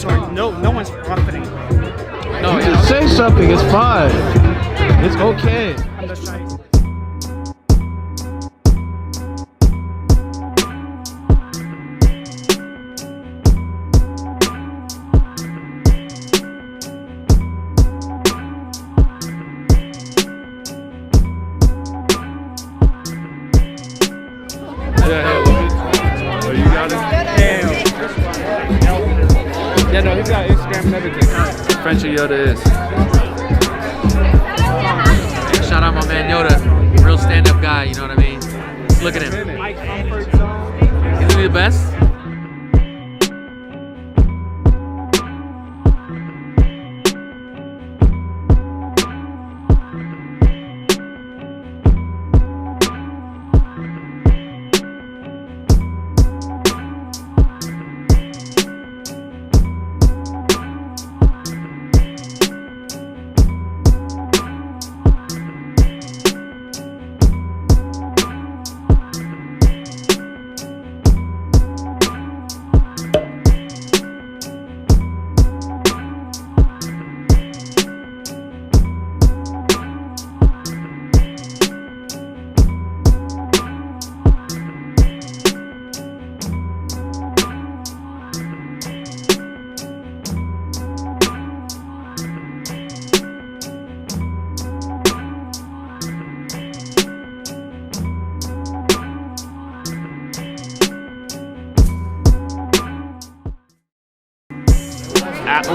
sorry, no one's profiting. No, yeah. Say something. It's fine. It's okay. I'm just shy. You got it? Yeah, no, he's got Instagram and everything. Frenchie Yoda is. Shout out my man Yoda. Real stand-up guy, you know what I mean? Look at him. My comfort zone. Isn't he the best?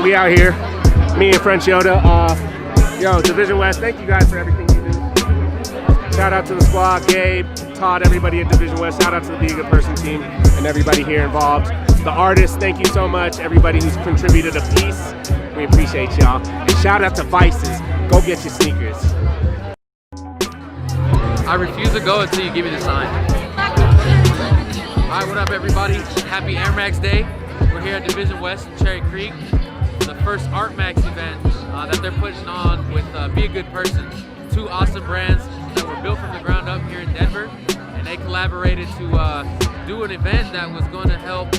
We out here, me and French Yoda. Yo, Dvsn West, thank you guys for everything you do. Shout out to the squad, Gabe, Todd, everybody at Dvsn West. Shout out to the Be a Good Person team and everybody here involved. The artists, thank you so much. Everybody who's contributed a piece, we appreciate y'all. And shout out to Vices, go get your sneakers. I refuse to go until you give me the sign. Alright, what up everybody? Happy Airmax Day. We're here at Dvsn West in Cherry Creek. The first Airmax event that they're putting on with Be a Good Person. Two awesome brands that were built from the ground up here in Denver, and they collaborated to do an event that was going to help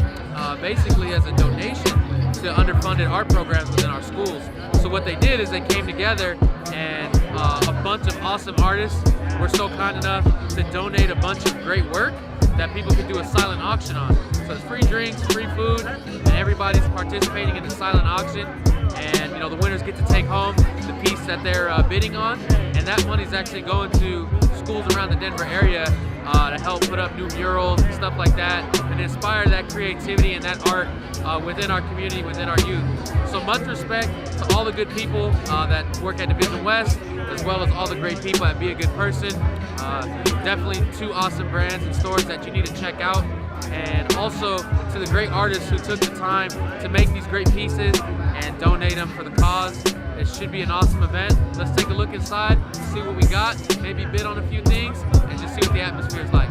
basically as a donation to underfunded art programs within our schools. So what they did is they came together and a bunch of awesome artists were so kind enough to donate a bunch of great work that people could do a silent auction on. So it's free drinks, free food, and everybody's participating in the silent auction. And you know, the winners get to take home the piece that they're bidding on, and that money's actually going to schools around the Denver area to help put up new murals and stuff like that, and inspire that creativity and that art within our community, within our youth. So much respect to all the good people that work at Dvsn West, as well as all the great people at Be a Good Person. Definitely two awesome brands and stores that you need to check out. And also to the great artists who took the time to make these great pieces and donate them for the cause. It should be an awesome event. Let's take a look inside, see what we got, maybe bid on a few things, and just see what the atmosphere is like.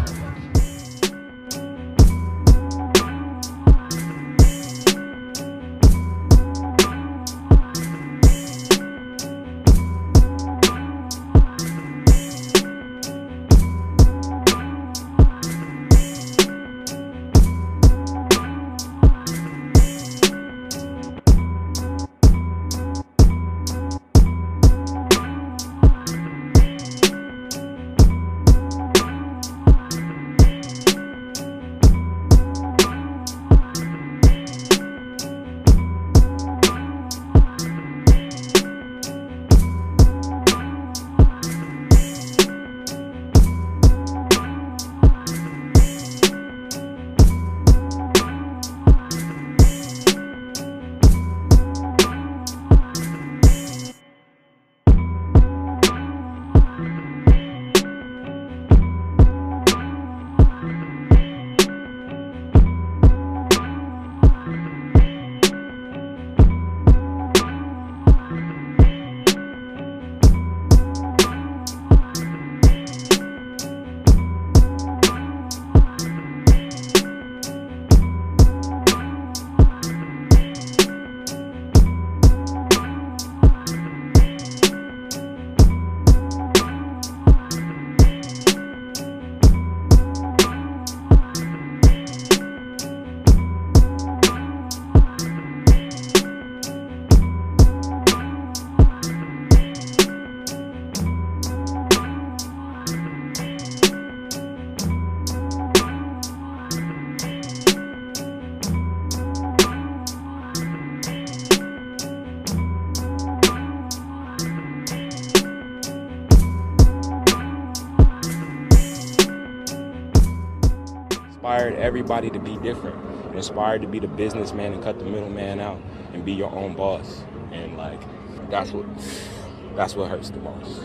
inspired everybody to be different. It inspired to be the businessman and cut the middleman out and be your own boss. And like, that's what hurts the most.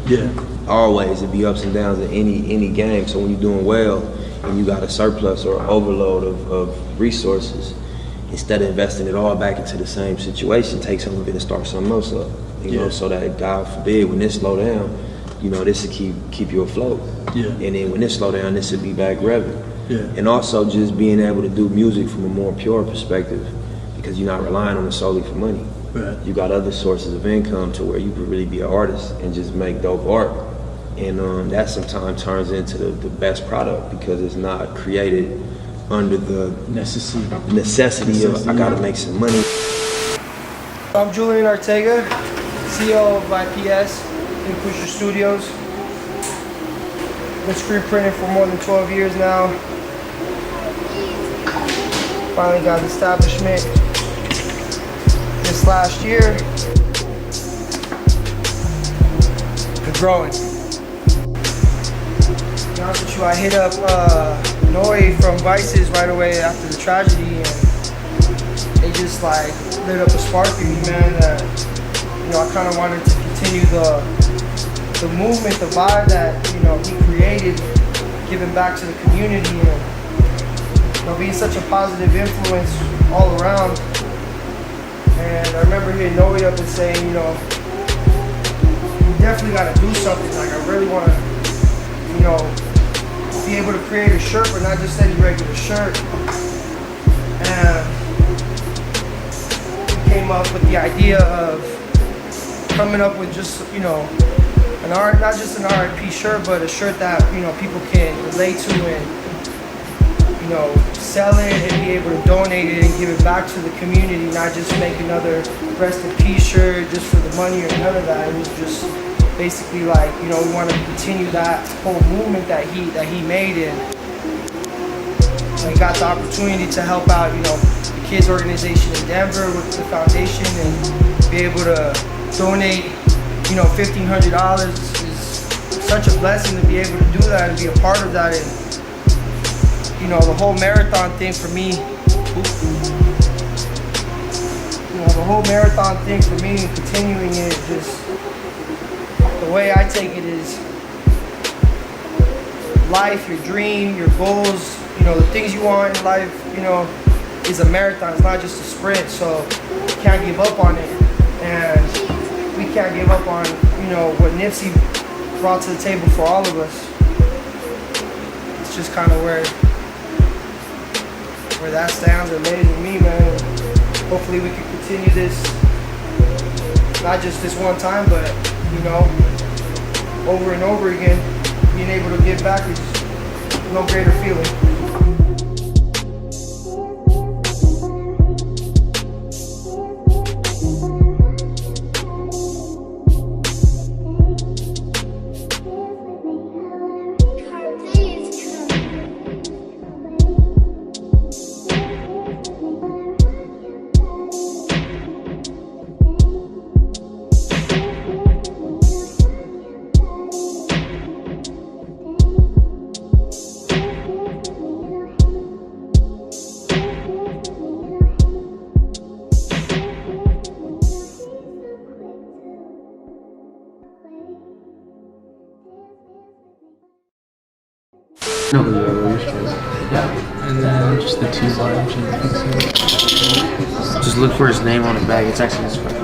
Yeah, always it be ups and downs in any game. So when you're doing well and you got a surplus or overload of resources, instead of investing it all back into the same situation, take some of it and start something else up. You know, so that God forbid when this slow down, you know, this will keep you afloat. Yeah. And then when this slow down, this will be back revving. Yeah. And also just being able to do music from a more pure perspective, because you're not relying on it solely for money. Right. You got other sources of income to where you could really be an artist and just make dope art. And that sometimes turns into the best product because it's not created under the necessity of I gotta make some money. I'm Julian Ortega, CEO of IPS in Pusher Studios. Been screen printing for more than 12 years now. Finally got an establishment this last year. Been growing. To be honest with you, I hit up Noi from Vices right away after the tragedy, and they just like lit up a spark in me, man, that, you know, I kind of wanted to continue the movement, the vibe that, you know, he created, giving back to the community, and, you know, being such a positive influence all around. And I remember hearing Noe up and saying, you know, you definitely got to do something. Like, I really want to, you know, be able to create a shirt, but not just any regular shirt. And we came up with the idea of coming up with just, you know, not just an R.I.P. shirt, but a shirt that, you know, people can relate to and, you know, sell it and be able to donate it and give it back to the community, not just make another rest in peace shirt just for the money or none of that. It was just basically like, you know, we want to continue that whole movement that he made, and I got the opportunity to help out, you know, the kids organization in Denver with the foundation and be able to donate, you know, $1,500 is such a blessing to be able to do that and be a part of that. And, you know, the whole marathon thing for me, and continuing it, just the way I take it is life, your dream, your goals, you know, the things you want in life, you know, is a marathon. It's not just a sprint, so you can't give up on it. And we can't give up on, you know, what Nipsey brought to the table for all of us. It's just kind of where that stands or lays with me, man. Hopefully we can continue this, not just this one time, but, you know, over and over again. Being able to give back is no greater feeling. No. Yeah. And then just the 2 large and Just look for his name on the bag. It's actually his friend.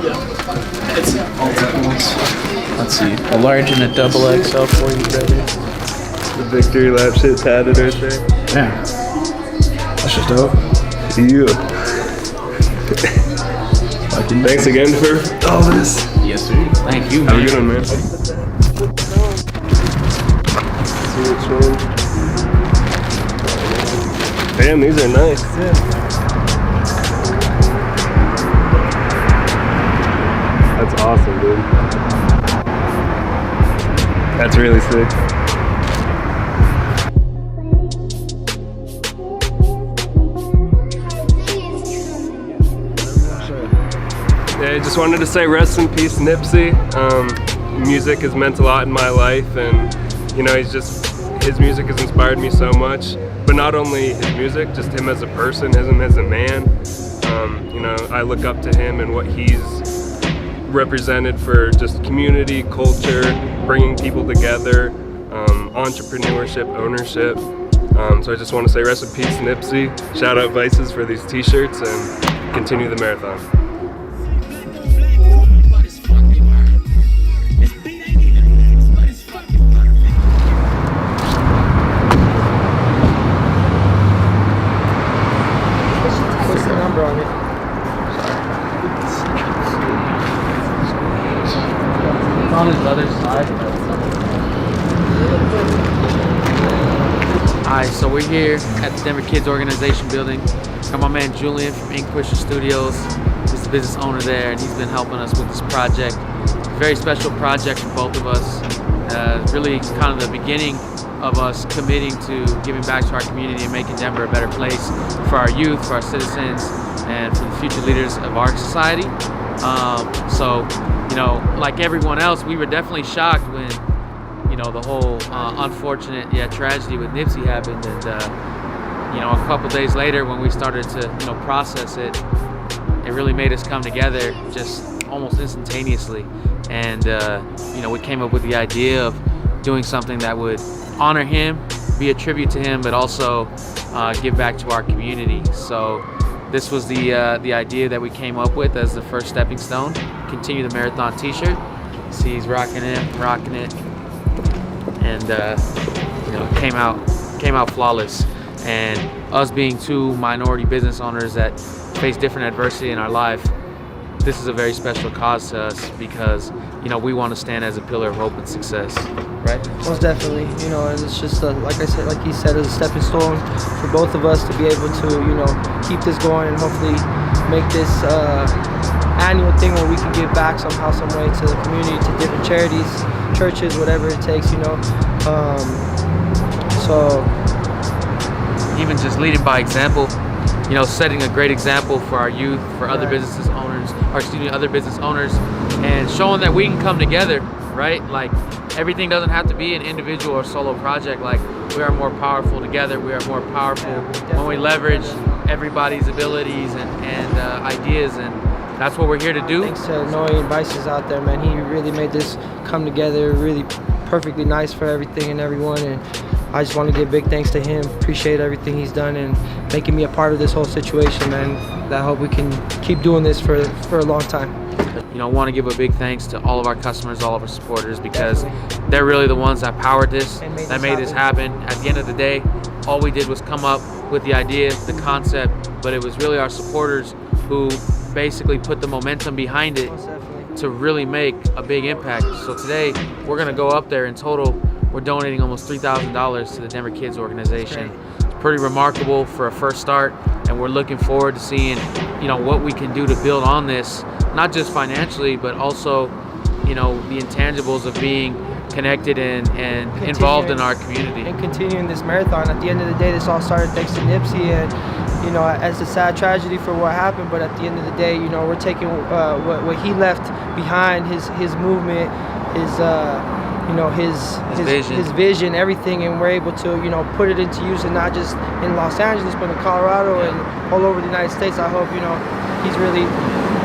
it's all doubles. Let's see. A large and a double XL for you, brother. The victory lap shit tatted right there. Yeah. That's just dope. Yeah. Thanks again for all this. Yes, sir. Thank you, man. Have a good one, man. See which one. Damn, these are nice. That's awesome, dude. That's really sick. Yeah, I just wanted to say rest in peace, Nipsey. Music has meant a lot in my life, and you know, his music has inspired me so much. but not only his music, just him as a person, him as a man. You know, I look up to him and what he's represented for just community, culture, bringing people together, entrepreneurship, ownership. So I just want to say rest in peace, Nipsey. Shout out Vices for these t-shirts, and continue the marathon. What's the number on it? It's on his other side. Alright, so we're here at the Denver Kids Organization building. Got my man Julian from Ink Pusher Studios. He's the business owner there, and he's been helping us with this project. Very special project for both of us. Really kind of the beginning of us committing to giving back to our community and making Denver a better place for our youth, for our citizens, and for the future leaders of our society. So, you know, like everyone else, we were definitely shocked when, you know, the whole unfortunate tragedy with Nipsey happened, and you know, a couple days later when we started to, you know, process it, it really made us come together just almost instantaneously. And you know, we came up with the idea of doing something that would honor him, be a tribute to him, but also give back to our community. So this was the idea that we came up with as the first stepping stone. Continue the marathon t-shirt. See, he's rocking it, and you know, came out flawless. And us being two minority business owners that face different adversity in our life, this is a very special cause to us because, you know, we want to stand as a pillar of hope and success, right? Most definitely, you know, and it's just like I said, like he said, it's a stepping stone for both of us to be able to, you know, keep this going and hopefully make this annual thing where we can give back somehow, some way to the community, to different charities, churches, whatever it takes, you know. So even just leading by example, you know, setting a great example for our youth, for other business owners, and showing that we can come together, right? Like, everything doesn't have to be an individual or solo project. Like, we are more powerful together. We are more powerful when we leverage everybody's abilities and ideas, and that's what we're here to do. Thanks to Noe Vices out there, man. He really made this come together really perfectly nice for everything and everyone, and I just want to give big thanks to him. Appreciate everything he's done and making me a part of this whole situation, man. I hope we can keep doing this for a long time. You know, I want to give a big thanks to all of our customers, all of our supporters, because they're really the ones that powered this, that made this happen. At the end of the day, all we did was come up with the idea, the concept, but it was really our supporters who basically put the momentum behind it to really make a big impact. So today, we're going to go up there in total. We're donating almost $3,000 to the Denver Kids Organization. It's pretty remarkable for a first start, and we're looking forward to seeing, you know, what we can do to build on this, not just financially, but also, you know, the intangibles of being connected and involved in our community. And continuing this marathon. At the end of the day, this all started thanks to Nipsey, and, you know, as a sad tragedy for what happened, but at the end of the day, you know, we're taking what he left behind, his movement, you know, his vision, everything, and we're able to, you know, put it into use, and not just in Los Angeles, but in Colorado and all over the United States. I hope, you know, he's really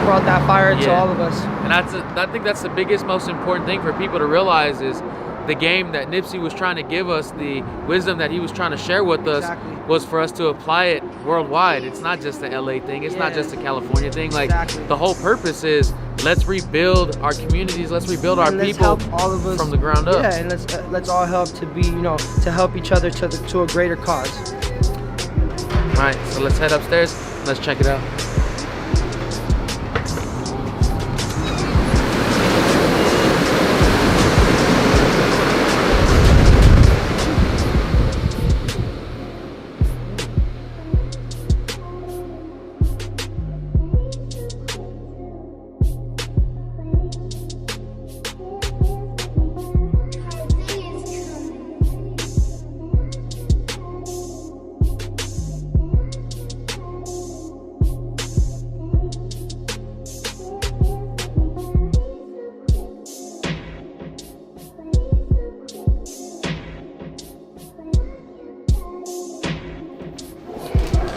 brought that fire into all of us. And I think that's the biggest, most important thing for people to realize is the game that Nipsey was trying to give us, the wisdom that he was trying to share with us, was for us to apply it worldwide. It's not just the LA thing, it's not just a California thing. Like, the whole purpose is, let's rebuild our communities, let's rebuild our people all of us, from the ground up. Yeah, and let's all help to be, you know, to help each other to a greater cause. All right, so let's head upstairs, let's check it out.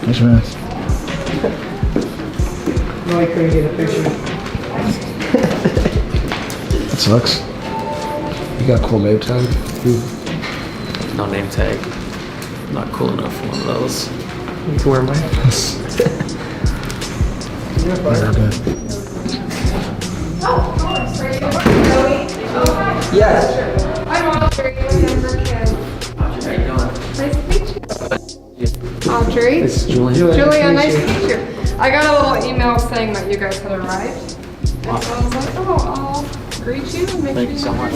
Nice man. No, I couldn't get a picture. That sucks. You got a cool name tag? No name tag. I'm not cool enough for one of those. You need to wear mine. Very good. Yes. I'm Audrey, younger kid. How you doing? Nice to meet you. Audrey. This is Julian. Julia, nice to meet you. I got a little email saying that you guys had arrived. And so I was like, oh, I'll greet you and make Thank you so much.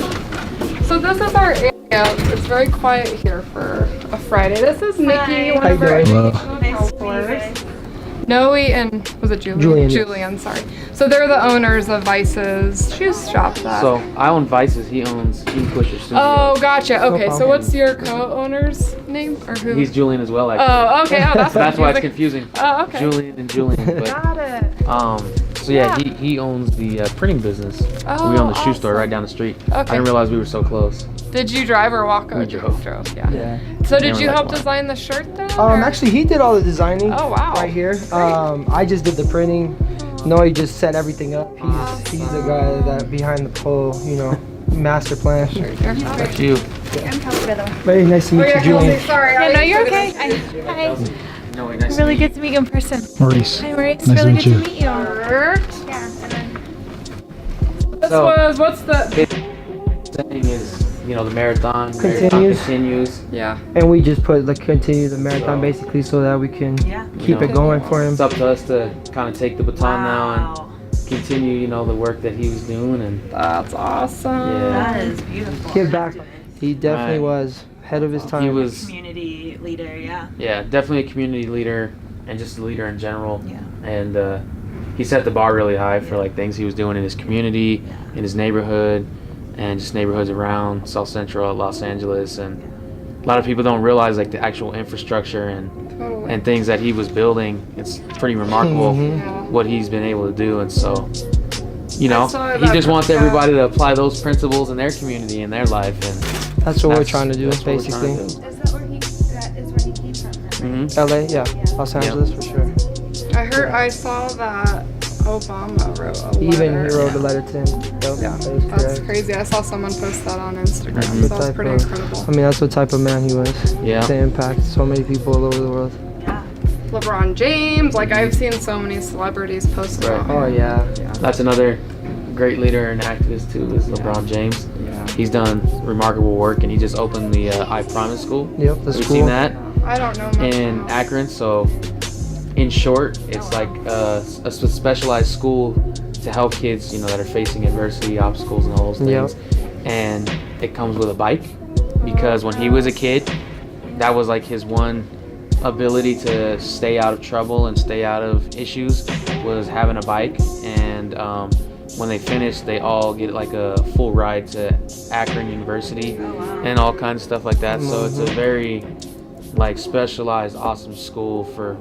So this is our area. It's very quiet here for a Friday. This is Nikki, one of our educational counselors. Noe and, was it Julian? Julian, sorry. So they're the owners of Vice's shoe shop. So I own Vice's, he owns King Pusher Studios. Oh, gotcha. Okay, so what's your co-owner's name or who? He's Julian as well, actually. Oh, okay. Oh, that's why it's confusing. Oh, okay. Julian and Julian. But, Got it. so yeah, he owns the printing business. Oh, we own the shoe store right down the street. Okay. I didn't realize we were so close. Did you drive or walk? We drove. Yeah. So did you help design the shirt then? Actually, he did all the designing. Oh, wow. Right here. I just did the printing. Noe just set everything up. He's the guy that behind the whole, master plan. That's you. I'm Kelsey, by the way. Very nice to meet you, Julian. Sorry. Yeah, no, you're okay. Hi. No, nice Really good to meet you in person. Maurice. Hi, Maurice. Nice to really meet good you. to meet you. Yeah. And then This was, what's the? Saying is, the marathon continues. Yeah. And we just continue the marathon basically so that we can keep it going for him. It's up to us to kind of take the baton now and continue, the work that he was doing. And That's awesome. Yeah. That is beautiful. Give back. He definitely was ahead of his time. He was Community leader, yeah. Yeah, definitely a community leader and just a leader in general. Yeah. And he set the bar really high for things he was doing in his community, in his neighborhood, and just neighborhoods around South Central Los Angeles. And a lot of people don't realize the actual infrastructure and things that he was building. It's pretty remarkable what he's been able to do. And so, he just wants everybody to apply those principles in their community, in their life. And that's what we're trying to do, basically. is that where he came from? LA, yeah. Los Angeles for sure. I saw that Obama wrote a letter. He wrote a letter to him. Yeah, that's crazy. I saw someone post that on Instagram. So that's pretty incredible. That's what type of man he was. Yeah. To impact so many people all over the world. LeBron James, I've seen so many celebrities post about him. Oh yeah. That's another great leader and activist too, is LeBron James. Yeah. He's done remarkable work, and he just opened the I Promise School. Yep, the We've school. seen that I don't know much in about. Akron. So, in short, it's like a specialized school to help kids, that are facing adversity, obstacles, and all those things. And it comes with a bike, because when he was a kid, that was his one ability to stay out of trouble and stay out of issues, was having a bike. And when they finish, they all get a full ride to Akron University and all kinds of stuff like that. So it's a very specialized, awesome school for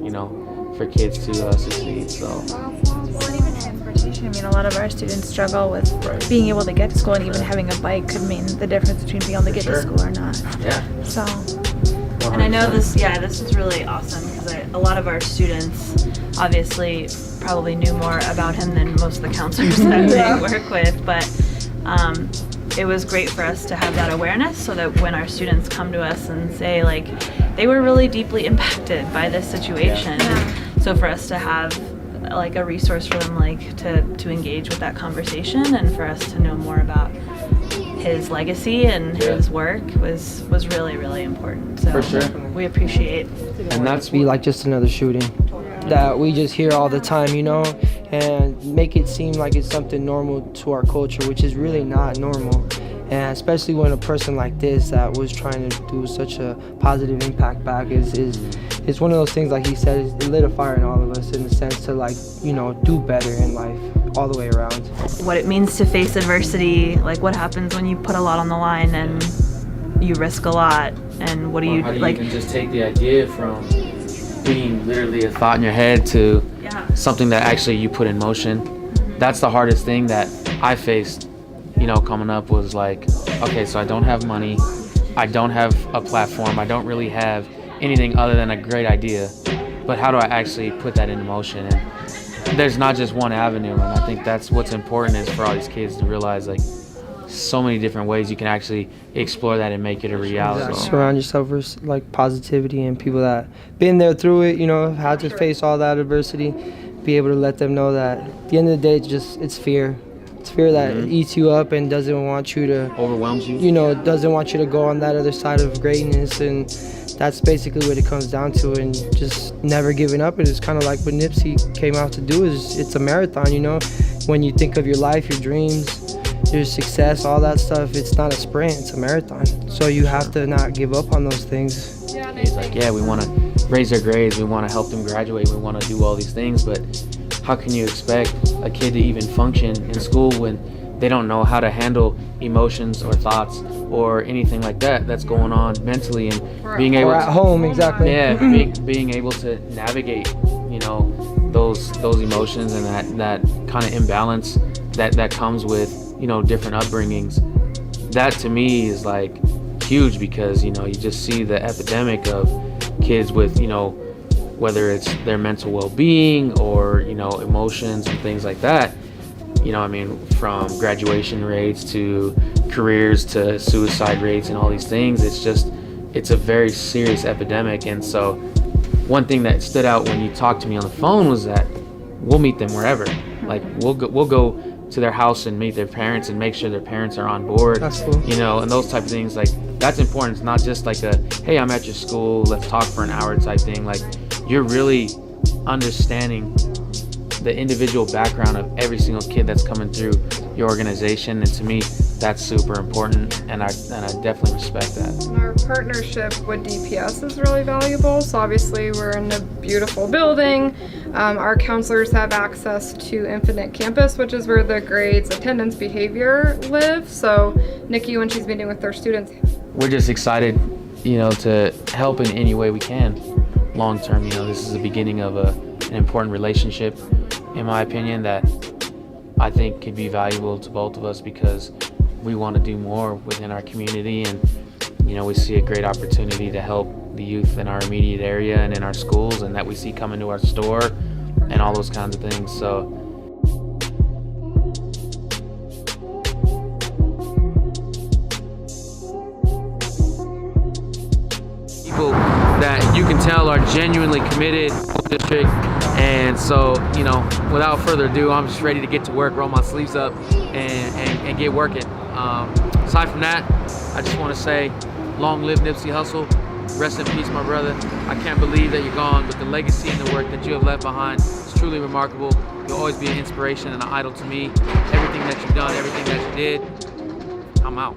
for kids to succeed. So. Well, even transportation. A lot of our students struggle with being able to get to school, and even having a bike could mean the difference between being able to get to school or not. Yeah. So. 100%. And I know this is really awesome, because a lot of our students obviously probably knew more about him than most of the counselors that they work with, but it was great for us to have that awareness, so that when our students come to us and say they were really deeply impacted by this situation, so for us to have a resource for them to engage with that conversation, and for us to know more about his legacy and his work was really, really important. So For sure. we appreciate. And that's be just another shooting that we just hear all the time, and make it seem like it's something normal to our culture, which is really not normal. And especially when a person like this that was trying to do such a positive impact back it's one of those things, like he said, it lit a fire in all of us, in the sense to do better in life all the way around. What it means to face adversity, what happens when you put a lot on the line and you risk a lot, and what do you how do you even just take the idea from being literally a thought in your head to something that actually you put in motion. That's the hardest thing that I faced, coming up, was okay, so I don't have money, I don't have a platform, I don't really have anything other than a great idea, but how do I actually put that into motion? And there's not just one avenue, and I think that's what's important is for all these kids to realize, like, so many different ways you can actually explore that and make it a reality. Exactly. Surround yourself with like positivity and people that been there through it, you know, had to face all that adversity, be able to let them know that at the end of the day, it's fear. It's fear that eats you up and doesn't want you to, overwhelms you. You know, doesn't want you to go on that other side of greatness, and that's basically what it comes down to. And just never giving up. And it's kind of like what Nipsey came out to do. Is it's a marathon, you know. When you think of your life, your dreams, your success, all that stuff, it's not a sprint, it's a marathon. So you have to not give up on those things. He's like, yeah, we want to raise their grades, we want to help them graduate, we want to do all these things, but how can you expect a kid to even function in school when they don't know how to handle emotions or thoughts or anything like that that's going on mentally, and being able or at home, exactly. Yeah, being able to navigate, you know, those emotions and that kind of imbalance that comes with, you know, different upbringings. That to me is like huge, because, you know, you just see the epidemic of kids with, you know, whether it's their mental well-being or, you know, emotions and things like that. You know, I mean, from graduation rates to careers to suicide rates and all these things, it's a very serious epidemic. And so one thing that stood out when you talked to me on the phone was that we'll meet them wherever. Like, we'll go to their house and meet their parents and make sure their parents are on board. That's cool. You know, and those type of things, like, that's important. It's not just like a, hey, I'm at your school, let's talk for an hour type thing. Like, you're really understanding the individual background of every single kid that's coming through your organization, and to me, that's super important, and I definitely respect that. And our partnership with DPS is really valuable. So obviously we're in a beautiful building. Our counselors have access to Infinite Campus, which is where the grades, attendance, behavior live. So Nikki, when she's meeting with their students, we're just excited, you know, to help in any way we can long term. You know, this is the beginning of an important relationship, in my opinion, that I think could be valuable to both of us, because we want to do more within our community, and, you know, we see a great opportunity to help the youth in our immediate area and in our schools, and that we see coming to our store and all those kinds of things. So people that you can tell are genuinely committed to the district. And so, you know, without further ado, I'm just ready to get to work, roll my sleeves up, and get working. Aside from that, I just want to say, long live Nipsey Hussle. Rest in peace, my brother. I can't believe that you're gone, but the legacy and the work that you have left behind is truly remarkable. You'll always be an inspiration and an idol to me. Everything that you've done, everything that you did, I'm out.